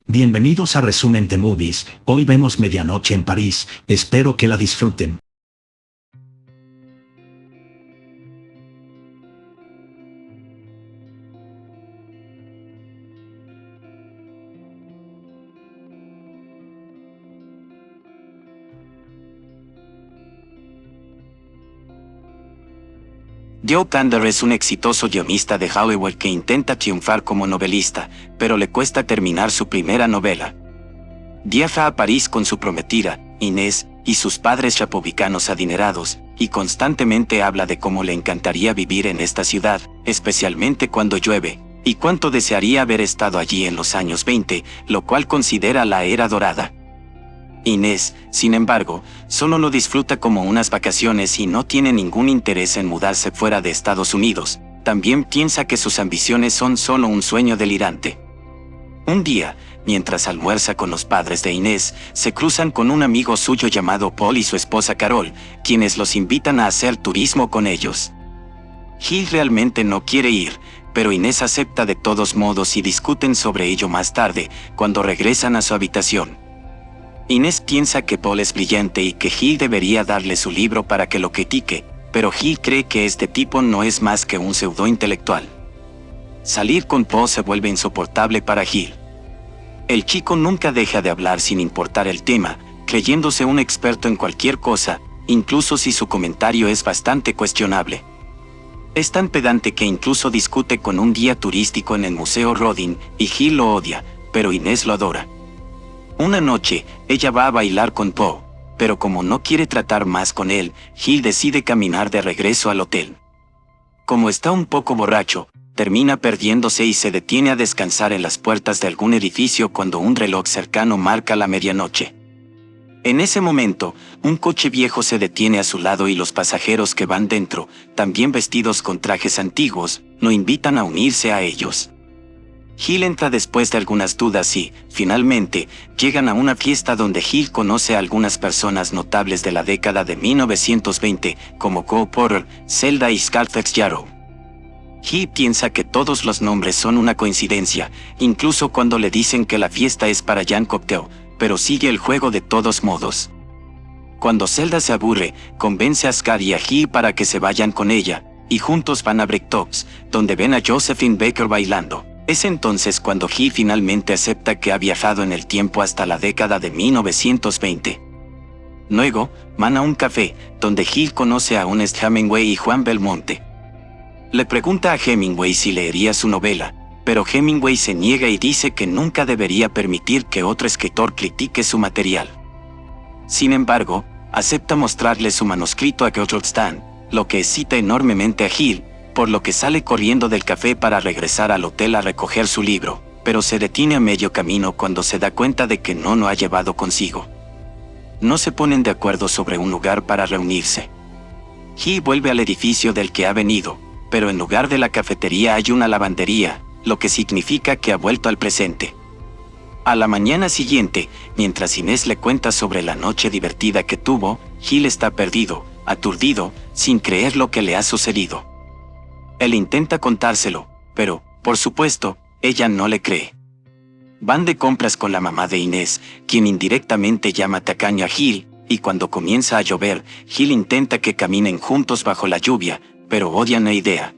Bienvenidos a Resumen de Movies. Hoy vemos Medianoche en París. Espero que la disfruten. Joe Kander es un exitoso guionista de Hollywood que intenta triunfar como novelista, pero le cuesta terminar su primera novela. Viaja a París con su prometida, Inés, y sus padres republicanos adinerados, y constantemente habla de cómo le encantaría vivir en esta ciudad, especialmente cuando llueve, y cuánto desearía haber estado allí en los años 20, lo cual considera la era dorada. Inés, sin embargo, solo lo disfruta como unas vacaciones y no tiene ningún interés en mudarse fuera de Estados Unidos. También piensa que sus ambiciones son solo un sueño delirante. Un día, mientras almuerza con los padres de Inés, se cruzan con un amigo suyo llamado Paul y su esposa Carol, quienes los invitan a hacer turismo con ellos. Gil realmente no quiere ir, pero Inés acepta de todos modos y discuten sobre ello más tarde, cuando regresan a su habitación. Inés piensa que Paul es brillante y que Gil debería darle su libro para que lo critique, pero Gil cree que este tipo no es más que un pseudo-intelectual. Salir con Paul se vuelve insoportable para Gil. El chico nunca deja de hablar sin importar el tema, creyéndose un experto en cualquier cosa, incluso si su comentario es bastante cuestionable. Es tan pedante que incluso discute con un guía turístico en el Museo Rodin, y Gil lo odia, pero Inés lo adora. Una noche, ella va a bailar con Poe, pero como no quiere tratar más con él, Gil decide caminar de regreso al hotel. Como está un poco borracho, termina perdiéndose y se detiene a descansar en las puertas de algún edificio cuando un reloj cercano marca la medianoche. En ese momento, un coche viejo se detiene a su lado y los pasajeros que van dentro, también vestidos con trajes antiguos, lo invitan a unirse a ellos. Gil entra después de algunas dudas y, finalmente, llegan a una fiesta donde Gil conoce a algunas personas notables de la década de 1920, como Cole Porter, Zelda y Scarface Yarrow. Gil piensa que todos los nombres son una coincidencia, incluso cuando le dicen que la fiesta es para Jan Cocteau, pero sigue el juego de todos modos. Cuando Zelda se aburre, convence a Scar y a Gil para que se vayan con ella, y juntos van a Bricktop's, donde ven a Josephine Baker bailando. Es entonces cuando Gil finalmente acepta que ha viajado en el tiempo hasta la década de 1920. Luego, van a un café, donde Gil conoce a Ernest Hemingway y Juan Belmonte. Le pregunta a Hemingway si leería su novela, pero Hemingway se niega y dice que nunca debería permitir que otro escritor critique su material. Sin embargo, acepta mostrarle su manuscrito a Gertrude Stan, lo que excita enormemente a Gil, por lo que sale corriendo del café para regresar al hotel a recoger su libro, pero se detiene a medio camino cuando se da cuenta de que no lo ha llevado consigo. No se ponen de acuerdo sobre un lugar para reunirse. Gil vuelve al edificio del que ha venido, pero en lugar de la cafetería hay una lavandería, lo que significa que ha vuelto al presente. A la mañana siguiente, mientras Inés le cuenta sobre la noche divertida que tuvo, Gil está perdido, aturdido, sin creer lo que le ha sucedido. Él intenta contárselo, pero, por supuesto, ella no le cree. Van de compras con la mamá de Inés, quien indirectamente llama tacaño a Gil, y cuando comienza a llover, Gil intenta que caminen juntos bajo la lluvia, pero odian la idea.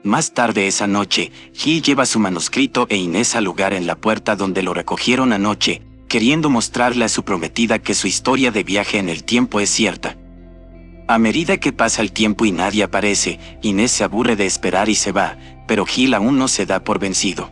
Más tarde esa noche, Gil lleva su manuscrito e Inés al lugar en la puerta donde lo recogieron anoche, queriendo mostrarle a su prometida que su historia de viaje en el tiempo es cierta. A medida que pasa el tiempo y nadie aparece, Inés se aburre de esperar y se va, pero Gil aún no se da por vencido.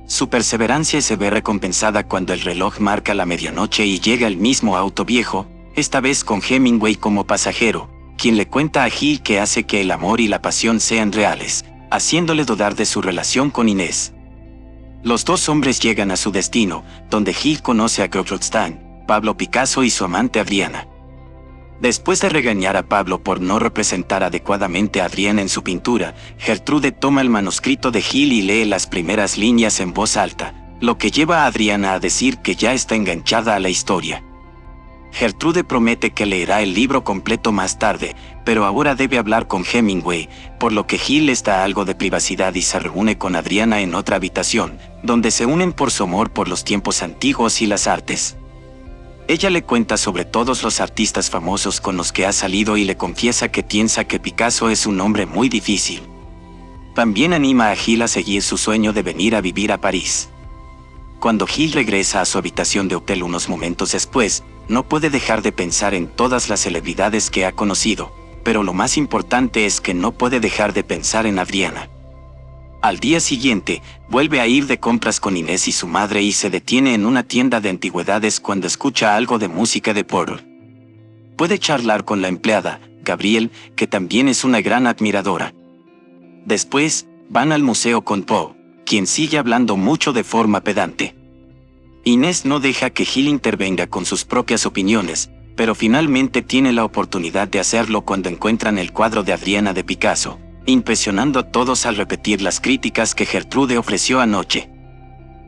Su perseverancia se ve recompensada cuando el reloj marca la medianoche y llega el mismo auto viejo, esta vez con Hemingway como pasajero, quien le cuenta a Gil que hace que el amor y la pasión sean reales, haciéndole dudar de su relación con Inés. Los dos hombres llegan a su destino, donde Gil conoce a Gertrude Stein, Pablo Picasso y su amante Adriana. Después de regañar a Pablo por no representar adecuadamente a Adriana en su pintura, Gertrude toma el manuscrito de Gil y lee las primeras líneas en voz alta, lo que lleva a Adriana a decir que ya está enganchada a la historia. Gertrude promete que leerá el libro completo más tarde, pero ahora debe hablar con Hemingway, por lo que Gil les da algo de privacidad y se reúne con Adriana en otra habitación, donde se unen por su amor por los tiempos antiguos y las artes. Ella le cuenta sobre todos los artistas famosos con los que ha salido y le confiesa que piensa que Picasso es un hombre muy difícil. También anima a Gil a seguir su sueño de venir a vivir a París. Cuando Gil regresa a su habitación de hotel unos momentos después, no puede dejar de pensar en todas las celebridades que ha conocido, pero lo más importante es que no puede dejar de pensar en Adriana. Al día siguiente, vuelve a ir de compras con Inés y su madre y se detiene en una tienda de antigüedades cuando escucha algo de música de Porter. Puede charlar con la empleada, Gabrielle, que también es una gran admiradora. Después, van al museo con Poe, quien sigue hablando mucho de forma pedante. Inés no deja que Gil intervenga con sus propias opiniones, pero finalmente tiene la oportunidad de hacerlo cuando encuentran el cuadro de Adriana de Picasso, impresionando a todos al repetir las críticas que Gertrude ofreció anoche.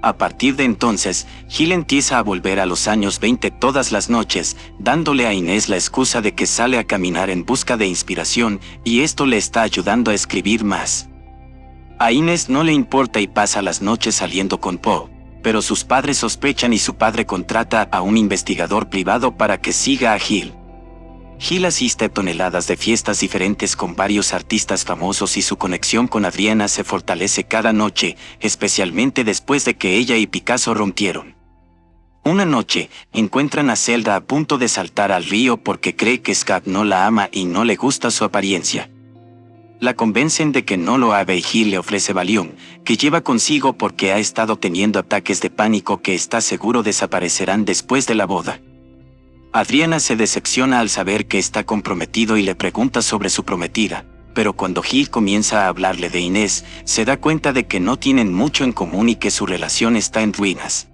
A partir de entonces, Gil empieza a volver a los años 20 todas las noches, dándole a Inés la excusa de que sale a caminar en busca de inspiración, y esto le está ayudando a escribir más. A Inés no le importa y pasa las noches saliendo con Poe, pero sus padres sospechan y su padre contrata a un investigador privado para que siga a Gil. Gil asiste a toneladas de fiestas diferentes con varios artistas famosos y su conexión con Adriana se fortalece cada noche, especialmente después de que ella y Picasso rompieron. Una noche, encuentran a Zelda a punto de saltar al río porque cree que Scott no la ama y no le gusta su apariencia. La convencen de que no lo haga y Gil le ofrece Valium, que lleva consigo porque ha estado teniendo ataques de pánico que está seguro desaparecerán después de la boda. Adriana se decepciona al saber que está comprometido y le pregunta sobre su prometida, pero cuando Gil comienza a hablarle de Inés, se da cuenta de que no tienen mucho en común y que su relación está en ruinas.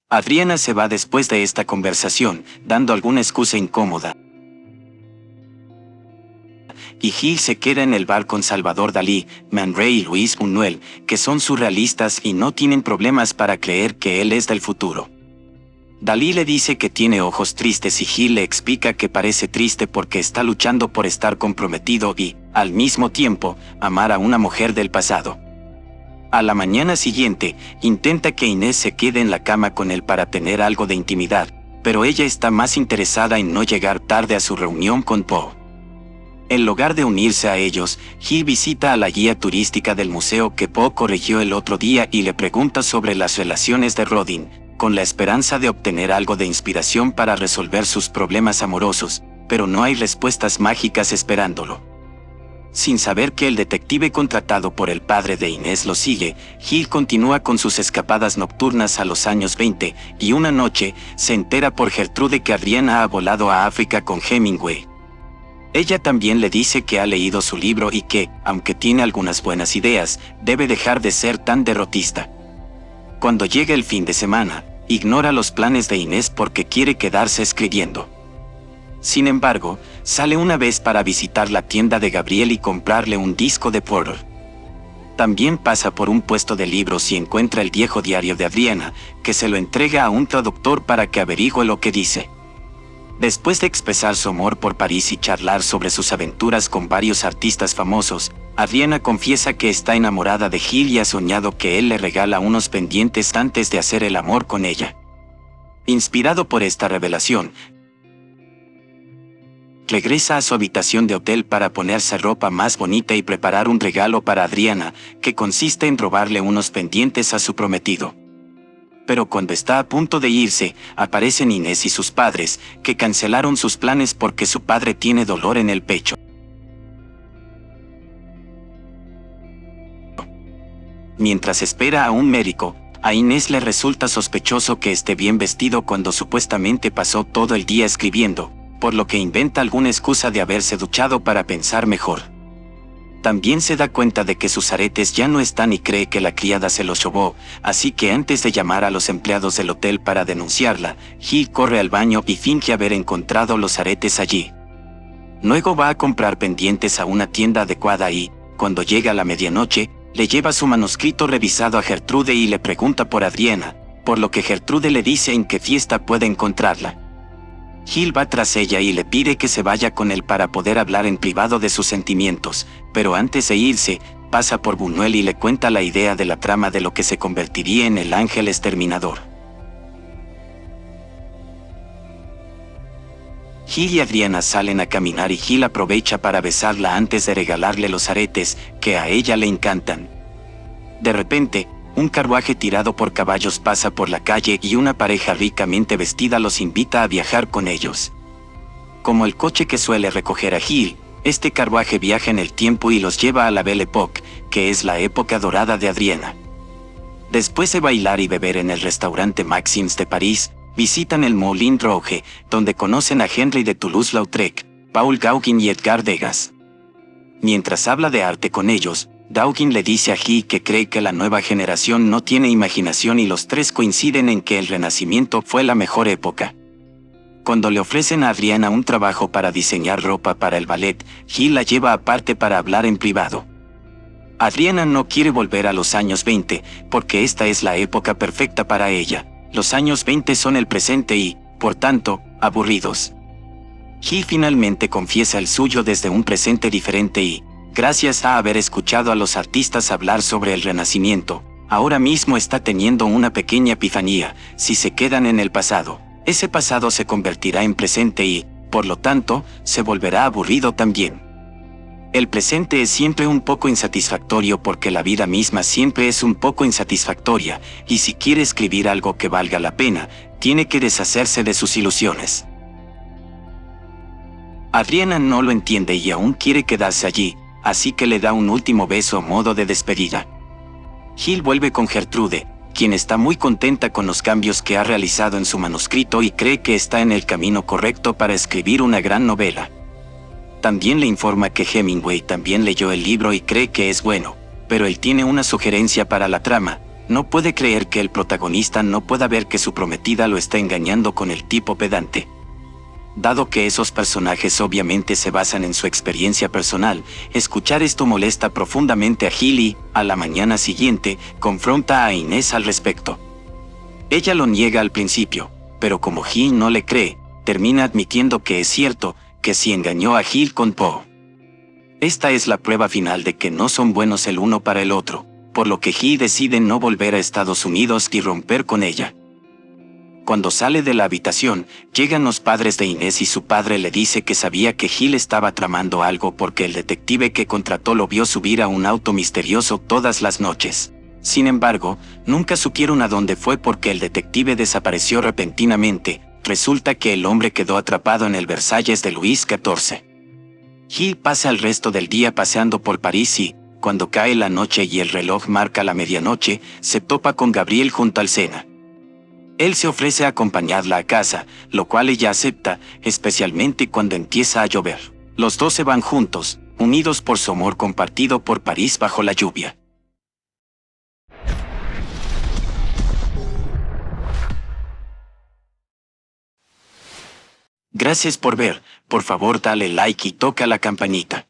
Adriana se va después de esta conversación, dando alguna excusa incómoda. Y Gil se queda en el bar con Salvador Dalí, Man Ray y Luis Buñuel, que son surrealistas y no tienen problemas para creer que él es del futuro. Dalí le dice que tiene ojos tristes y Gil le explica que parece triste porque está luchando por estar comprometido y, al mismo tiempo, amar a una mujer del pasado. A la mañana siguiente, intenta que Inés se quede en la cama con él para tener algo de intimidad, pero ella está más interesada en no llegar tarde a su reunión con Poe. En lugar de unirse a ellos, Gil visita a la guía turística del museo que Poe corrigió el otro día y le pregunta sobre las relaciones de Rodin, con la esperanza de obtener algo de inspiración para resolver sus problemas amorosos, pero no hay respuestas mágicas esperándolo. Sin saber que el detective contratado por el padre de Inés lo sigue, Gil continúa con sus escapadas nocturnas a los años 20, y una noche, se entera por Gertrude que Adriana ha volado a África con Hemingway. Ella también le dice que ha leído su libro y que, aunque tiene algunas buenas ideas, debe dejar de ser tan derrotista. Cuando llega el fin de semana, ignora los planes de Inés porque quiere quedarse escribiendo. Sin embargo, sale una vez para visitar la tienda de Gabriel y comprarle un disco de Porter. También pasa por un puesto de libros y encuentra el viejo diario de Adriana, que se lo entrega a un traductor para que averigüe lo que dice. Después de expresar su amor por París y charlar sobre sus aventuras con varios artistas famosos, Adriana confiesa que está enamorada de Gil y ha soñado que él le regala unos pendientes antes de hacer el amor con ella. Inspirado por esta revelación, regresa a su habitación de hotel para ponerse ropa más bonita y preparar un regalo para Adriana, que consiste en robarle unos pendientes a su prometido. Pero cuando está a punto de irse, aparecen Inés y sus padres, que cancelaron sus planes porque su padre tiene dolor en el pecho. Mientras espera a un médico, a Inés le resulta sospechoso que esté bien vestido cuando supuestamente pasó todo el día escribiendo, por lo que inventa alguna excusa de haberse duchado para pensar mejor. También se da cuenta de que sus aretes ya no están y cree que la criada se los robó, así que antes de llamar a los empleados del hotel para denunciarla, Gil corre al baño y finge haber encontrado los aretes allí. Luego va a comprar pendientes a una tienda adecuada y, cuando llega a la medianoche, le lleva su manuscrito revisado a Gertrude y le pregunta por Adriana, por lo que Gertrude le dice en qué fiesta puede encontrarla. Gil va tras ella y le pide que se vaya con él para poder hablar en privado de sus sentimientos, pero antes de irse, pasa por Buñuel y le cuenta la idea de la trama de lo que se convertiría en el ángel exterminador. Gil y Adriana salen a caminar y Gil aprovecha para besarla antes de regalarle los aretes, que a ella le encantan. De repente, un carruaje tirado por caballos pasa por la calle y una pareja ricamente vestida los invita a viajar con ellos. Como el coche que suele recoger a Gil, este carruaje viaja en el tiempo y los lleva a la Belle Époque, que es la época dorada de Adriana. Después de bailar y beber en el restaurante Maxims de París, visitan el Moulin Rouge, donde conocen a Henry de Toulouse-Lautrec, Paul Gauguin y Edgar Degas. Mientras habla de arte con ellos, Gauguin le dice a Gil que cree que la nueva generación no tiene imaginación y los tres coinciden en que el Renacimiento fue la mejor época. Cuando le ofrecen a Adriana un trabajo para diseñar ropa para el ballet, Gil la lleva aparte para hablar en privado. Adriana no quiere volver a los años 20, porque esta es la época perfecta para ella. Los años 20 son el presente y, por tanto, aburridos. Gil finalmente confiesa el suyo desde un presente diferente y, gracias a haber escuchado a los artistas hablar sobre el Renacimiento, ahora mismo está teniendo una pequeña epifanía. Si se quedan en el pasado, ese pasado se convertirá en presente y, por lo tanto, se volverá aburrido también. El presente es siempre un poco insatisfactorio porque la vida misma siempre es un poco insatisfactoria, y si quiere escribir algo que valga la pena, tiene que deshacerse de sus ilusiones. Adriana no lo entiende y aún quiere quedarse allí, así que le da un último beso a modo de despedida. Gil vuelve con Gertrude, quien está muy contenta con los cambios que ha realizado en su manuscrito y cree que está en el camino correcto para escribir una gran novela. También le informa que Hemingway también leyó el libro y cree que es bueno, pero él tiene una sugerencia para la trama. No puede creer que el protagonista no pueda ver que su prometida lo está engañando con el tipo pedante. Dado que esos personajes obviamente se basan en su experiencia personal, escuchar esto molesta profundamente a Gil y, a la mañana siguiente, confronta a Inés al respecto. Ella lo niega al principio, pero como Gil no le cree, termina admitiendo que es cierto, que sí engañó a Gil con Poe. Esta es la prueba final de que no son buenos el uno para el otro, por lo que Gil decide no volver a Estados Unidos y romper con ella. Cuando sale de la habitación, llegan los padres de Inés y su padre le dice que sabía que Gil estaba tramando algo porque el detective que contrató lo vio subir a un auto misterioso todas las noches. Sin embargo, nunca supieron a dónde fue porque el detective desapareció repentinamente. Resulta que el hombre quedó atrapado en el Versalles de Luis XIV. Gil pasa el resto del día paseando por París y, cuando cae la noche y el reloj marca la medianoche, se topa con Gabriel junto al Sena. Él se ofrece a acompañarla a casa, lo cual ella acepta, especialmente cuando empieza a llover. Los dos se van juntos, unidos por su amor compartido por París bajo la lluvia. Gracias por ver, por favor dale like y toca la campanita.